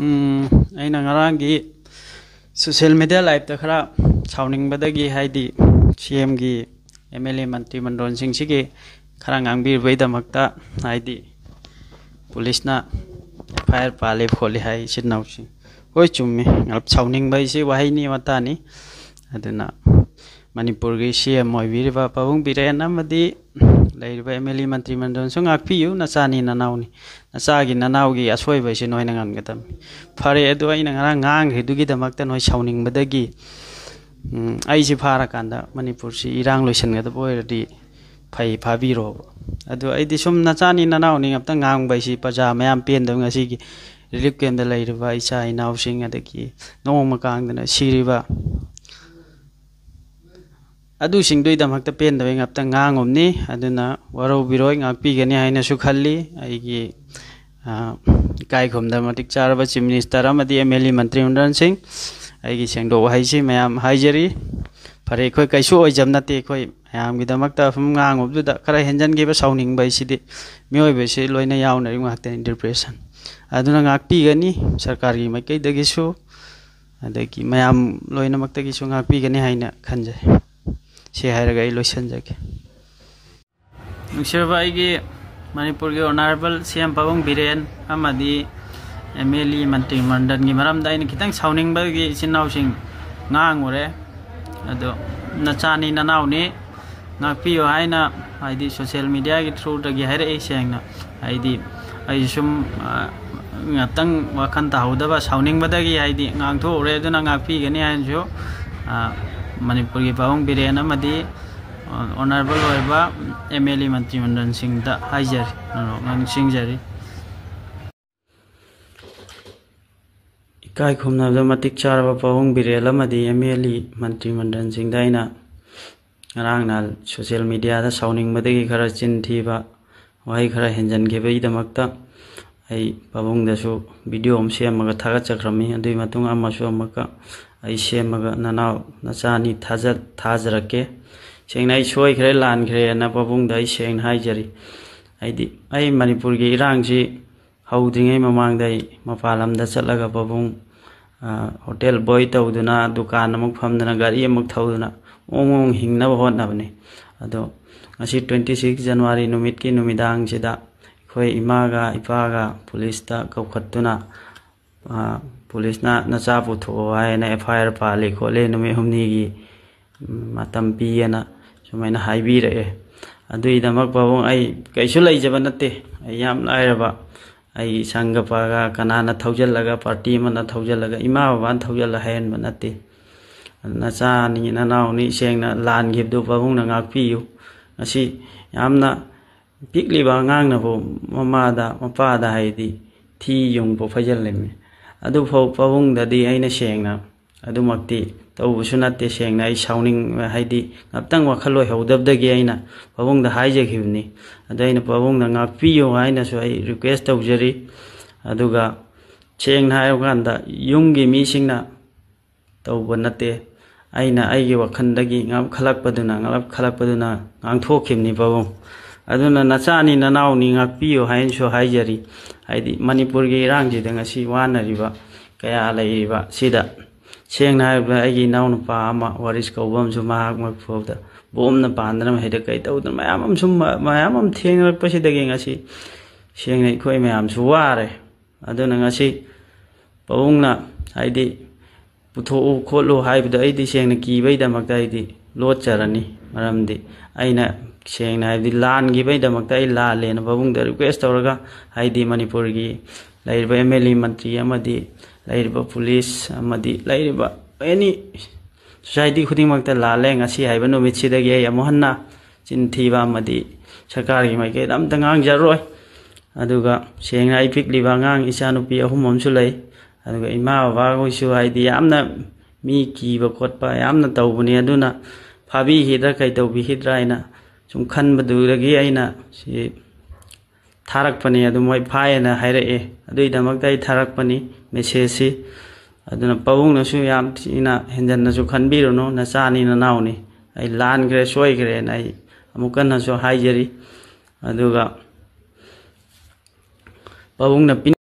ꯑꯩꯅ ꯉꯔꯥꯡꯒꯤ social media ꯂꯥꯏꯚꯇ ꯈꯔ ꯁꯥꯎꯅꯤꯡꯕꯗꯒꯤ ꯍꯥꯏꯗꯤ ꯁꯤꯑꯦꯝꯒꯤ MLA ꯃꯟꯇ꯭ꯔꯤ ꯃꯟꯗꯣꯟꯁꯤꯡꯁꯤꯒꯤ ꯈꯔ ꯉꯥꯡꯕꯤꯕꯒꯤꯗꯃꯛꯇ ꯍꯥꯏꯗꯤ ꯄꯨꯂꯤꯁꯅ FIR ꯄꯥꯜꯂꯤ ꯈꯣꯠꯂꯤ ꯍꯥꯏ ꯏꯆꯤꯟ ꯏꯅꯥꯎꯁꯤꯡ ꯍꯣꯏ ꯆꯨꯝꯃꯤ ꯁꯥꯎꯅꯤꯡꯕ ꯍꯥꯏꯁꯤ ꯋꯥꯍꯩꯅꯤ ꯋꯥꯇꯥꯅꯤ ꯑꯗꯨꯅ ꯃꯅꯤꯄꯨꯔꯒꯤ CM ꯑꯣꯏꯕꯤꯔꯤꯕ ꯄꯥꯕꯨꯡ ꯕꯤꯔꯦꯟ ꯑꯃꯗꯤ ꯂꯩꯔꯤꯕ MLA ꯃꯟꯇ꯭ꯔꯤ ꯃꯟꯗꯣꯟꯁꯨ ꯉꯥꯛꯄꯤꯌꯨ ꯅꯆꯥꯅꯤ ꯅꯅꯥꯎꯅꯤ ꯅꯆꯥꯒꯤ ꯅꯅꯥꯎꯒꯤ ꯑꯁꯣꯏꯕꯁꯤ ꯅꯣꯏꯅ ꯉꯝꯒꯗꯕꯅꯤ ꯐꯔꯦ ꯑꯗꯨ ꯑꯩꯅ ꯉꯔꯥꯡ ꯉꯥꯡꯈ꯭ꯔꯤꯗꯨꯒꯤꯗꯃꯛꯇ ꯅꯣꯏ ꯁꯥꯎꯅꯤꯡꯕꯗꯒꯤ ꯑꯩꯁꯤ ꯐꯥꯔꯀꯥꯟꯗ ꯃꯅꯤꯄꯨꯔꯁꯤ ꯏꯔꯥꯡ ꯂꯣꯏꯁꯤꯟꯒꯗꯕ ꯑꯣꯏꯔꯗꯤ ꯐꯩ ꯐꯥꯕꯤꯔꯣꯕ ꯑꯗꯨ ꯑꯩꯗꯤ ꯁꯨꯝ ꯅꯆꯥꯅꯤ ꯅꯅꯥꯎꯅꯤ ꯉꯥꯛꯇ ꯉꯥꯡꯕ ꯍꯥꯏꯁꯤ ꯄ꯭ꯔꯖꯥ ꯃꯌꯥꯝ ꯄꯦꯟꯗꯕ ꯉꯁꯤꯒꯤ ꯔꯤꯂꯤꯐ ꯀꯦꯝꯞꯗ ꯂꯩꯔꯤꯕ ꯏꯆꯥ ꯏꯅꯥꯎꯁꯤꯡ ꯑꯗꯒꯤ ꯅꯣꯡꯃ ꯀꯥꯡꯗꯅ ꯁꯤꯔꯤꯕ ꯑꯗꯨꯁꯤꯡꯗꯨꯒꯤꯗꯃꯛꯇ ꯄꯦꯟꯗꯕꯩ ꯉꯥꯛꯇ ꯉꯥꯡꯉꯨꯕꯅꯤ ꯑꯗꯨꯅ ꯋꯥꯔꯧꯕꯤꯔꯣꯏ ꯉꯥꯛꯄꯤꯒꯅꯤ ꯍꯥꯏꯅꯁꯨ ꯈꯜꯂꯤ ꯑꯩꯒꯤ ꯏꯀꯥꯏ ꯈꯨꯝꯅꯕ ꯃꯇꯤꯛ ꯆꯥꯔꯕ ꯆꯤꯐ ꯃꯤꯅꯤꯁꯇꯔ ꯑꯃꯗꯤ MLA ꯃꯟꯇ꯭ꯔꯤ ꯃꯟꯗꯣꯟꯁꯤꯡ ꯑꯩꯒꯤ ꯁꯦꯡꯗꯣꯛ ꯋꯥꯍꯩꯁꯤ ꯃꯌꯥꯝ ꯍꯥꯏꯖꯔꯤ ꯐꯔꯦ ꯑꯩꯈꯣꯏ ꯀꯩꯁꯨ ꯑꯣꯏꯖꯕ ꯅꯠꯇꯦ ꯑꯩꯈꯣꯏ ꯃꯌꯥꯝꯒꯤꯗꯃꯛꯇ ꯁꯨꯝ ꯉꯥꯡꯉꯨꯕꯗꯨꯗ ꯈꯔ ꯍꯦꯟꯖꯟꯈꯤꯕ ꯁꯥꯎꯅꯤꯡꯕ ꯍꯥꯏꯁꯤꯗꯤ ꯃꯤꯑꯣꯏꯕꯁꯤ ꯂꯣꯏꯅ ꯌꯥꯎꯅꯔꯤꯕ ꯉꯥꯛꯇꯅꯤ ꯗꯤꯄ꯭ꯔꯦꯁꯟ ꯑꯗꯨꯅ ꯉꯥꯛꯄꯤꯒꯅꯤ ꯁꯔꯀꯥꯔꯒꯤ ꯃꯥꯏꯀꯩꯗꯒꯤꯁꯨ ꯑꯗꯒꯤ ꯃꯌꯥꯝ ꯂꯣꯏꯅꯃꯛꯇꯒꯤꯁꯨ ꯉꯥꯛꯄꯤꯒꯅꯤ ꯍꯥꯏꯅ ꯈꯟꯖꯩ ꯁꯤ ꯍꯥꯏꯔꯒ ꯑꯩ ꯂꯣꯏꯁꯤꯟꯖꯒꯦ ꯅꯨꯡꯁꯤꯔꯕ ꯑꯩꯒꯤ ꯃꯅꯤꯄꯨꯔꯒꯤ ꯑꯣꯅꯔꯦꯕꯜ CM ꯄꯥꯕꯨꯡ ꯕꯤꯔꯦꯟ ꯑꯃꯗꯤ MLA ꯃꯟꯇ꯭ꯔꯤ ꯃꯟꯗꯟꯒꯤ ꯃꯔꯝꯗ ꯑꯩꯅ ꯈꯤꯇꯪ ꯁꯥꯎꯅꯤꯡꯕꯒꯤ ꯏꯆꯤꯟ ꯏꯅꯥꯎꯁꯤꯡ ꯉꯥꯡꯉꯨꯔꯦ ꯑꯗꯣ ꯅꯆꯥꯅꯤ ꯅꯅꯥꯎꯅꯤ ꯉꯥꯛꯄꯤꯌꯨ ꯍꯥꯏꯅ ꯍꯥꯏꯗꯤ ꯁꯣꯁꯤꯌꯦꯜ ꯃꯤꯗꯤꯌꯥꯒꯤ ꯊ꯭ꯔꯨꯗꯒꯤ ꯍꯥꯏꯔꯛꯏ ꯁꯦꯡꯅ ꯍꯥꯏꯗꯤ ꯑꯩ ꯁꯨꯝ ꯉꯥꯛꯇꯪ ꯋꯥꯈꯜ ꯇꯥꯍꯧꯗꯕ ꯁꯥꯎꯅꯤꯡꯕꯗꯒꯤ ꯍꯥꯏꯗꯤ ꯉꯥꯡꯊꯣꯛꯎꯔꯦ ꯑꯗꯨꯅ ꯉꯥꯛꯄꯤꯒꯅꯤ ꯍꯥꯏꯅꯁꯨ ꯃꯅꯤꯄꯨꯔꯒꯤ ꯄꯥꯕꯨꯡ ꯕꯤꯔꯦꯟ ꯑꯃꯗꯤ ꯑꯣꯅꯔꯦꯕꯜ ꯑꯣꯏꯕ MLA ꯃꯟꯇ꯭ꯔꯤ ꯃꯟꯗꯟꯁꯤꯡꯗ ꯍꯥꯏꯖꯔꯤ ꯅꯤꯡꯁꯤꯡꯖꯔꯤ ꯏꯀꯥꯏ ꯈꯨꯝꯅꯕꯗ ꯃꯇꯤꯛ ꯆꯥꯔꯕ ꯄꯥꯕꯨꯡ ꯕꯤꯔꯦꯟ ꯑꯃꯗꯤ MLA ꯃꯟꯇ꯭ꯔꯤ ꯃꯟꯗꯟꯁꯤꯡꯗ ꯑꯩꯅ ꯉꯔꯥꯡꯅ ꯁꯣꯁꯤꯌꯦꯜ ꯃꯤꯗꯤꯌꯥꯗ ꯁꯥꯎꯅꯤꯡꯕꯗꯒꯤ ꯈꯔ ꯆꯤꯟ ꯊꯤꯕ ꯋꯥꯍꯩ ꯈꯔ ꯍꯦꯟꯖꯟꯈꯤꯕꯒꯤꯗꯃꯛꯇ ꯑꯩ ꯄꯥꯕꯨꯡꯗꯁꯨ ꯚꯤꯗꯤꯑꯣ ꯑꯃ ꯁꯦꯝꯃꯒ ꯊꯥꯒꯠꯆꯈ꯭ꯔꯃꯤ ꯑꯗꯨꯒꯤ ꯃꯇꯨꯡ ꯑꯃꯨꯛꯀ ꯑꯩ ꯁꯦꯝꯃꯒ ꯅꯅꯥꯎ ꯅꯆꯥꯅꯤ ꯊꯥꯖꯔꯛꯀꯦ ꯁꯦꯡꯅ ꯑꯩ ꯁꯣꯏꯈ꯭ꯔꯦ ꯂꯥꯟꯈ꯭ꯔꯦꯅ ꯄꯥꯕꯨꯡꯗ ꯑꯩ ꯁꯦꯡꯅ ꯍꯥꯏꯖꯔꯤ ꯍꯥꯏꯗꯤ ꯑꯩ ꯃꯅꯤꯄꯨꯔꯒꯤ ꯏꯔꯥꯡꯁꯤ ꯍꯧꯗ꯭ꯔꯤꯉꯩ ꯃꯃꯥꯡꯗ ꯑꯩ ꯃꯄꯥꯟ ꯂꯝꯗ ꯆꯠꯂꯒ ꯄꯥꯕꯨꯡ ꯍꯣꯇꯦꯜ ꯕꯣꯏ ꯇꯧꯗꯨꯅ ꯗꯨꯀꯥꯟ ꯑꯃꯨꯛ ꯐꯝꯗꯨꯅ ꯒꯥꯔꯤ ꯑꯃꯨꯛ ꯊꯧꯗꯨꯅ ꯃꯑꯣꯡ ꯍꯤꯡꯅꯕ ꯍꯣꯠꯅꯕꯅꯤ ꯑꯗꯣ ꯉꯁꯤ 26 ꯖꯅꯋꯥꯔꯤ ꯅꯨꯃꯤꯠꯀꯤ ꯅꯨꯃꯤꯗꯥꯡꯁꯤꯗ ꯑꯩꯈꯣꯏ ꯏꯃꯥꯒ ꯏꯄꯥꯒ ꯄꯨꯂꯤꯁꯇ ꯀꯧꯈꯠꯇꯨꯅ ꯄꯨꯂꯤꯁꯅ ꯅꯆꯥ ꯄꯨꯊꯣꯛꯑꯣ ꯍꯥꯏꯅ FIR ꯄꯥꯜꯂꯤ ꯈꯣꯠꯂꯤ ꯅꯨꯃꯤꯠ ꯍꯨꯝꯅꯤꯒꯤ ꯃꯇꯝ ꯄꯤꯌꯦꯅ ꯁꯨꯃꯥꯏꯅ ꯍꯥꯏꯕꯤꯔꯛꯑꯦ ꯑꯗꯨꯒꯤꯗꯃꯛ ꯄꯥꯕꯨꯡ ꯑꯩ ꯀꯩꯁꯨ ꯂꯩꯖꯕ ꯅꯠꯇꯦ ꯑꯩ ꯌꯥꯝ ꯂꯥꯏꯔꯕ ꯑꯩꯒꯤ ꯁꯪꯒꯄꯥꯒ ꯀꯅꯥꯅ ꯊꯧꯖꯤꯜꯂꯒ ꯄꯥꯔꯇꯤ ꯑꯃꯅ ꯊꯧꯖꯤꯜꯂꯒ ꯏꯃꯥ ꯕꯕꯥꯅ ꯊꯧꯖꯤꯜꯂ ꯍꯩꯍꯟꯕ ꯅꯠꯇꯦ ꯅꯆꯥꯅꯤ ꯅꯅꯥꯎꯅꯤ ꯁꯦꯡꯅ ꯂꯥꯟꯈꯤꯕꯗꯨ ꯄꯥꯕꯨꯡꯅ ꯉꯥꯛꯄꯤꯌꯨ ꯉꯁꯤ ꯌꯥꯝꯅ ꯄꯤꯛꯂꯤꯕ ꯑꯉꯥꯡꯅꯕꯨ ꯃꯃꯥꯗ ꯃꯄꯥꯗ ꯍꯥꯏꯗꯤ ꯊꯤ ꯌꯨꯡꯕ ꯐꯩꯖꯜꯂꯝꯃꯤ ꯑꯗꯨꯐꯥꯎ ꯄꯥꯕꯨꯡꯗꯗꯤ ꯑꯩꯅ ꯁꯦꯡꯅ ꯑꯗꯨꯃꯛꯇꯤ ꯇꯧꯕꯁꯨ ꯅꯠꯇꯦ ꯁꯦꯡꯅ ꯑꯩ ꯁꯥꯎꯅꯤꯡꯕ ꯍꯥꯏꯗꯤ ꯉꯥꯛꯇꯪ ꯋꯥꯈꯜ ꯑꯣꯏꯍꯧꯗꯕꯗꯒꯤ ꯑꯩꯅ ꯄꯥꯕꯨꯡꯗ ꯍꯥꯏꯖꯈꯤꯕꯅꯤ ꯑꯗꯣ ꯑꯩꯅ ꯄꯥꯕꯨꯡꯅ ꯉꯥꯛꯄꯤꯌꯨ ꯍꯥꯏꯅꯁꯨ ꯑꯩ ꯔꯤꯀ꯭ꯋꯦꯁ ꯇꯧꯖꯔꯤ ꯑꯗꯨꯒ ꯁꯦꯡꯅ ꯍꯥꯏꯔꯀꯥꯟꯗ ꯌꯨꯝꯒꯤ ꯃꯤꯁꯤꯡꯅ ꯇꯧꯕ ꯅꯠꯇꯦ ꯑꯩꯅ ꯑꯩꯒꯤ ꯋꯥꯈꯜꯗꯒꯤ ꯈꯜꯂꯛꯄꯗꯨꯅ ꯉꯥꯡꯊꯣꯛꯈꯤꯕꯅꯤ ꯄꯥꯕꯨꯡ ꯑꯗꯨꯅ ꯅꯆꯥꯅꯤ ꯅꯅꯥꯎꯅꯤ ꯉꯥꯛꯄꯤꯌꯨ ꯍꯥꯏꯅꯁꯨ ꯍꯥꯏꯖꯔꯤ ꯍꯥꯏꯗꯤ ꯃꯅꯤꯄꯨꯔꯒꯤ ꯏꯔꯥꯡꯁꯤꯗ ꯉꯁꯤ ꯋꯥꯅꯔꯤꯕ ꯀꯌా ꯂꯩꯔꯤꯕ ꯁꯤꯗ ꯁꯦꯡꯅ ꯍꯥꯏꯔꯕꯗ ꯑꯩꯒꯤ ꯏꯅꯥꯎꯅꯨꯄꯥ ꯑꯃ ꯋꯥꯔꯤꯁ ꯀꯧꯕ ꯑꯃꯁꯨ ꯃꯍꯥꯛ ꯃꯐꯥꯎꯗ ꯕꯣꯝꯅ ꯄꯥꯟꯗꯅ ꯃꯍꯩꯗ ꯀꯩ ꯇꯧꯗꯅ ꯃꯌꯥꯝ ꯑꯃ ꯊꯦꯡꯅꯔꯛꯄꯁꯤꯗꯒꯤ ꯉꯁꯤ ꯁꯦꯡꯅ ꯑꯩꯈꯣꯏ ꯃꯌꯥꯝꯁꯨ ꯋꯥꯔꯦ ꯑꯗꯨꯅ ꯉꯁꯤ ꯄꯥꯕꯨꯡꯅ ꯍꯥꯏꯗꯤ ꯄꯨꯊꯣꯛꯎ ꯈꯣꯠꯂꯨ ꯍꯥꯏꯕꯗꯣ ꯑꯩꯗꯤ ꯁꯦꯡꯅ ꯀꯤꯕꯩꯗꯃꯛꯇ ꯑꯩꯗꯤ ꯂꯣꯠꯆꯔꯅꯤ ꯃꯔꯝꯗꯤ ꯑꯩꯅ ꯁꯦꯡꯅ ꯍꯥꯏꯕꯗꯤ ꯂꯥꯟꯈꯤꯕꯩꯗꯃꯛꯇ ꯑꯩ ꯂꯥꯜꯂꯦꯅ ꯄꯥꯕꯨꯡꯗ ꯔꯤꯀ꯭ꯋꯦꯁ ꯇꯧꯔꯒ ꯍꯥꯏꯗꯤ ꯃꯅꯤꯄꯨꯔꯒꯤ ꯂꯩꯔꯤꯕ MLA ꯃꯟꯇ꯭ꯔꯤ ꯑꯃꯗꯤ ꯂꯩꯔꯤꯕ ꯄꯨꯂꯤꯁ ꯑꯃꯗꯤ ꯂꯩꯔꯤꯕ ꯑꯦꯅꯤ ꯁꯣꯁꯥꯏꯇꯤ ꯈꯨꯗꯤꯡꯃꯛꯇ ꯂꯥꯜꯂꯦ ꯉꯁꯤ ꯍꯥꯏꯕ ꯅꯨꯃꯤꯠꯁꯤꯗꯒꯤ ꯑꯩ ꯑꯃꯨꯛ ꯍꯟꯅ ꯆꯤꯟꯊꯤꯕ ꯑꯃꯗꯤ ꯁꯔꯀꯥꯔꯒꯤ ꯃꯥꯏꯀꯩꯗ ꯑꯝꯇ ꯉꯥꯡꯖꯔꯣꯏ ꯑꯗꯨꯒ ꯁꯦꯡꯅ ꯑꯩ ꯄꯤꯛꯂꯤꯕ ꯑꯉꯥꯡ ꯏꯆꯥꯅꯨꯄꯤ 3 ꯑꯃꯁꯨ ꯂꯩ ꯑꯗꯨꯒ ꯏꯃꯥ ꯕꯕꯥꯈꯣꯏꯁꯨ ꯍꯥꯏꯗꯤ ꯌꯥꯝꯅ ꯃꯤ ꯀꯤꯕ ꯈꯣꯠꯄ ꯌꯥꯝꯅ ꯇꯧꯕꯅꯤ ꯑꯗꯨꯅ ꯐꯥꯕꯤꯈꯤꯗ꯭ꯔꯥ ꯀꯩ ꯇꯧꯕꯤꯈꯤꯗ꯭ꯔꯥ ꯍꯥꯏꯅ ꯁꯨꯝ ꯈꯟꯕꯗꯨꯗꯒꯤ ꯑꯩꯅ ꯁꯤ ꯊꯥꯔꯛꯄꯅꯤ ꯑꯗꯨ ꯃꯣꯏ ꯐꯥꯏꯌꯦꯅ ꯍꯥꯏꯔꯛꯑꯦ ꯑꯗꯨꯒꯤꯗꯃꯛꯇ ꯑꯩ ꯊꯥꯔꯛꯄꯅꯤ ꯃꯦꯁꯦꯖꯁꯤ ꯑꯗꯨꯅ ꯄꯥꯕꯨꯡꯅꯁꯨ ꯌꯥꯝ ꯊꯤꯅ ꯍꯦꯟꯖꯟꯅꯁꯨ ꯈꯟꯕꯤꯔꯨꯅꯨ ꯅꯆꯥꯅꯤ ꯅꯅꯥꯎꯅꯤ ꯑꯩ ꯂꯥꯟꯈ꯭ꯔꯦ ꯁꯣꯏꯈ꯭ꯔꯦꯅ ꯑꯩ ꯑꯃꯨꯛ ꯀꯟꯅꯁꯨ ꯍꯥꯏꯖꯔꯤ ꯑꯗꯨꯒ ꯄꯥꯕꯨꯡꯅ